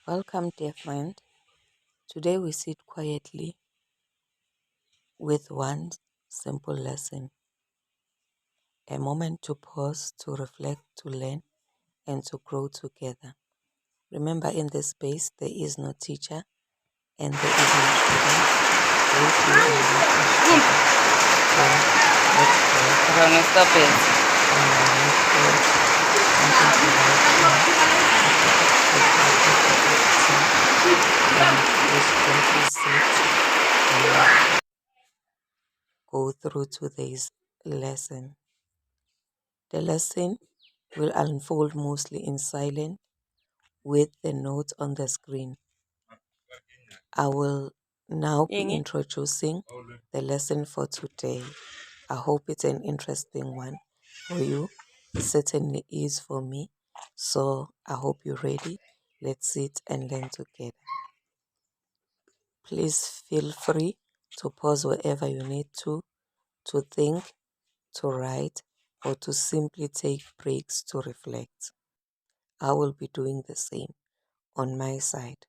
Welcome, dear friend. Today we sit quietly with one simple lesson, a moment to pause, to reflect, to learn, and to grow together. Remember, in this space, there is no teacher and there is no student. Both you and me are students. So let's pause Rona, stop it. and let's pause something to write down, a cup of coffee, a cup of tea, and just gently sit and go through today's lesson. The lesson will unfold mostly in silence with the notes on the screen. I will now be introducing the lesson for today. I hope it's an interesting one for you. It certainly is for me. So I hope you're ready. Let's sit and learn together. Please feel free to pause wherever you need to think, to write, or to simply take breaks to reflect. I will be doing the same on my side.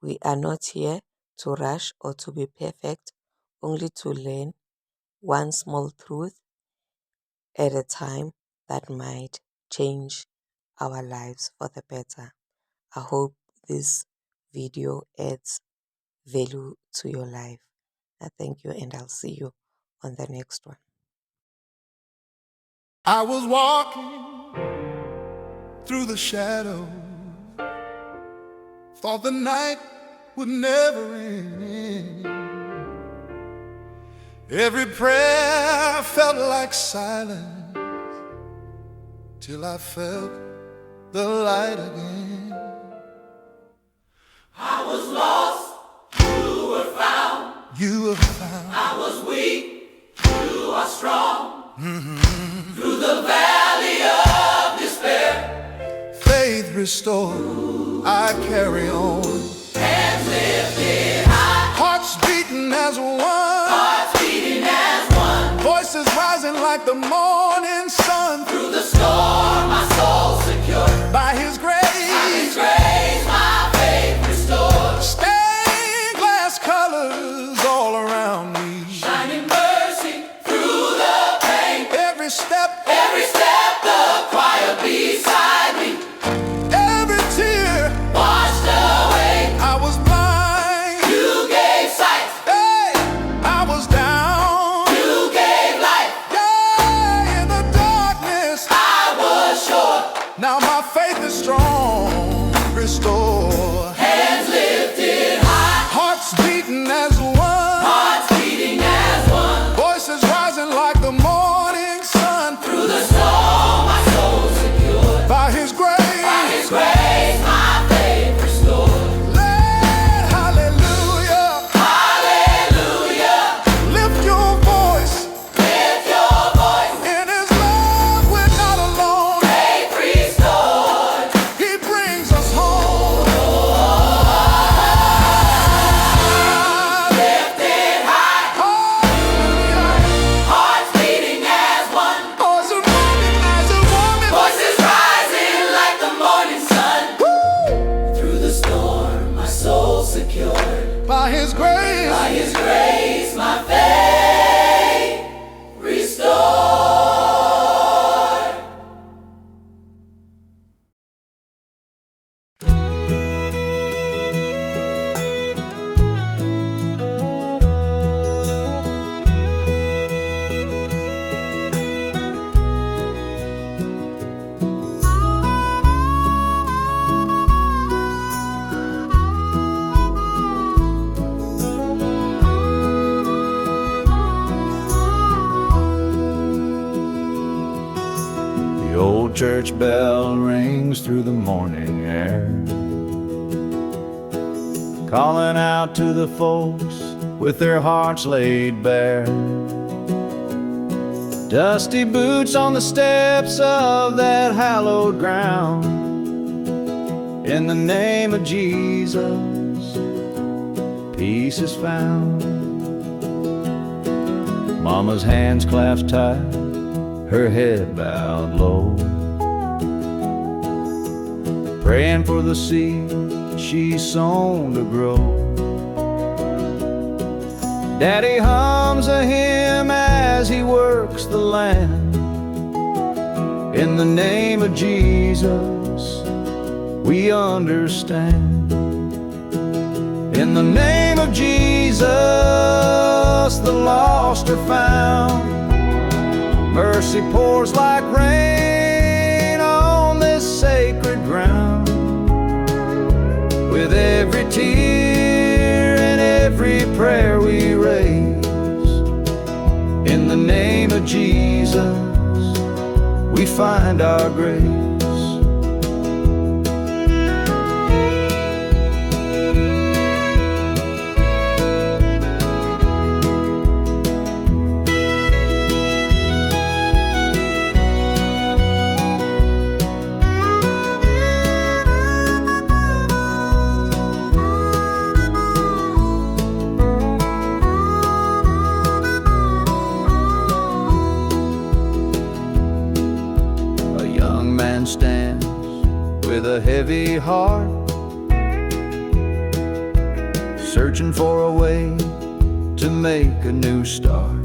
We are not here to rush or to be perfect, only to learn one small truth at a time that might change our lives for the better. I hope this video adds value to your life. I thank you and I'll see you on the next one. I was walking through the shadow, thought the night would never end. Every prayer felt like silence till I felt the light again. I was lost, you were found. You were found. I was weak, you are strong. Through the valley of despair, faith restored, I carry on. Hands lifted high, hearts beating as one. Hearts beating as one. Voices rising like the morning sun. Through the storm, my soul secure. By His grace, my faith restored. Stained glass colors all around me, shining mercy through the pain. Every step, the choir beside me. Every tear washed away. I was blind, you gave sight. Hey, I was down, you gave light. Yeah, in the darkness, I was sure. Now my faith is strong, restored. Hands lifted high, hearts beating as one. Hearts beating as one. Voices rising like the morning sun. Through the storm, my soul secured. By His grace, my faith restored. Let hallelujah, hallelujah. Lift your voice, lift your voice. In His love, we're not alone. Faith restored, He brings us home. Lifted high, hallelujah. Hearts beating as one. Voices rising as a woman. Voices rising like the morning sun. Through the storm, my soul secured. By His grace, my faith restored. The old church bell rings through the morning air, calling out to the folks with their hearts laid bare. Dusty boots on the steps of that hallowed ground. In the name of Jesus, peace is found. Mama's hands clasped tight, her head bowed low. praying for the seed she's sown to grow. Daddy hums a hymn as he works the land. In the name of Jesus, we understand. In the name of Jesus, the lost are found. Mercy pours like rain on this sacred ground. With every tear and every prayer we raise, in the name of Jesus, we find our grace. Stands with a heavy heart, searching for a way to make a new start.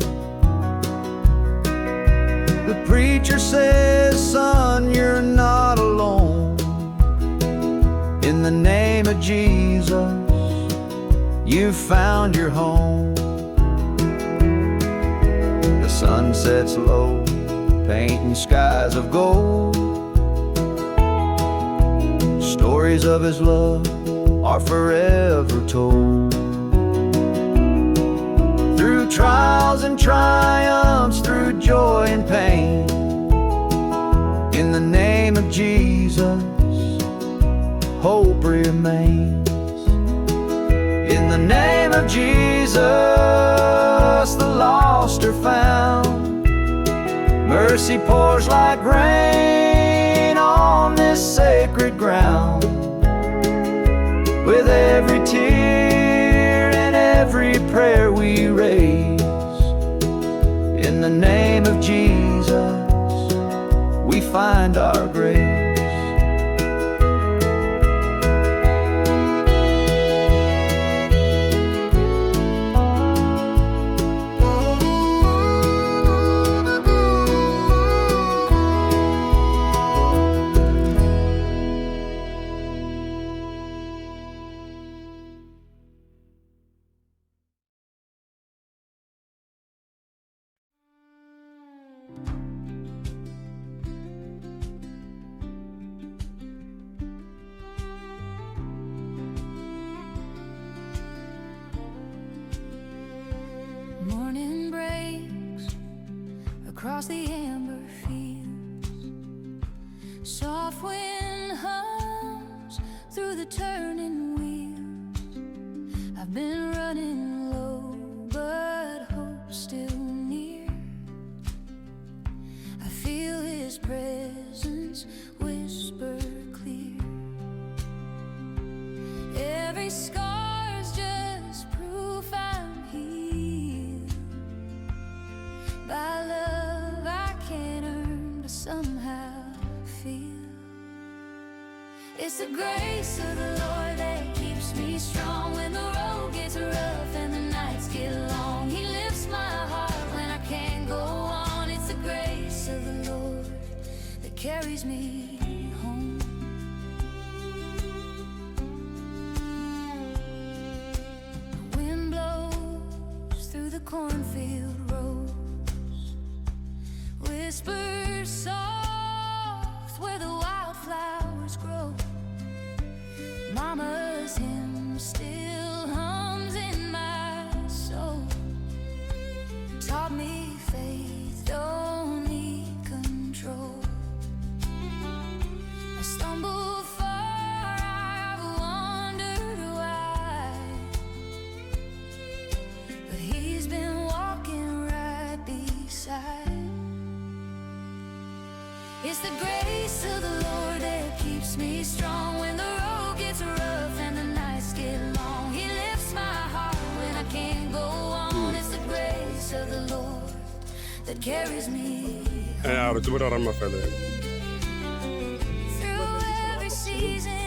The preacher says, son, you're not alone. In the name of Jesus, you found your home. The sun sets low, painting skies of gold. Stories of his love are forever told. Through trials and triumphs, through joy and pain, in the name of Jesus, hope remains. In the name of Jesus, the lost are found. Mercy pours like rain on this sacred ground. With every tear and every prayer we raise, in the name of Jesus, we find our grace. Morning breaks across the amber fields. Soft wind hums through the turning wheels. I've been running low, but hope's still near. I feel his presence whisper clear. Every scar's just proof I'm healed. By love I can't earn, but somehow feel. It's the grace of the Lord that keeps me strong when the road gets rough and the nights get long. He lifts my heart when I can't go on. It's the grace of the Lord that carries me home. The wind blows through the cornfield rows, whispers soft where the wildflowers grow. Mama's hymn still hums in my soul. Taught me faith don't need control. I stumble far, I've wondered why, but he's been walking right beside. It's the grace of the Lord that keeps me strong when the road gets rough and the nights get long. He lifts my heart when I can't go on. It's the grace of the Lord that carries me Ja, we doen dat allemaal verder. through every season.